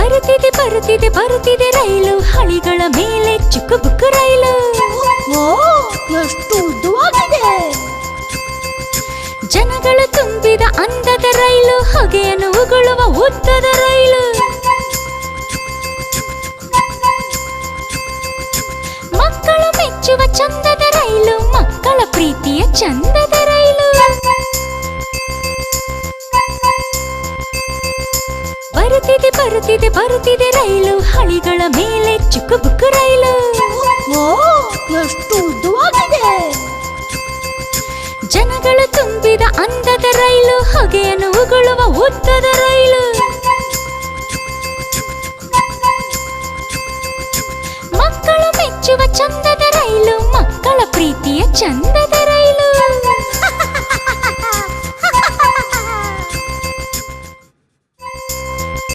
ಬರುತ್ತಿದೆ ಬರುತ್ತಿದೆ ಬರುತ್ತಿದೆ ರೈಲು ಹಳಿಗಳ ಮೇಲೆ ಚುಕ್ಕು ಬುಕ್ಕು ರೈಲು. ಎಷ್ಟು ಉದ್ದವಾಗಿದೆ. ಜನಗಳು ತುಂಬಿದ ಅಂದದ ರೈಲು ಹೊಗೆಯನ್ನು ಉಗುಳುವ ಉದ್ದದ ರೈಲು. ಮಕ್ಕಳು ಮೆಚ್ಚುವ ಚಂದದ ರೈಲು ಮಕ್ಕಳ ಪ್ರೀತಿಯ ಚಂದದ ರೈಲು. ಬರುತ್ತಿದೆ ಬರುತ್ತಿದೆ ಬರುತ್ತಿದೆ ರೈಲು ಹಳಿಗಳ ಮೇಲೆ ಚುಕ್ಕು ಬುಕ್ಕು ರೈಲು. ಎಷ್ಟು ಉದ್ದವಾಗಿದೆ. ಜನಗಳು ತುಂಬಿದ ಅಂದದ ರೈಲು ಹೊಗೆಯನ್ನು ಉಗುಳುವ ಉದ್ದದ ರೈಲು.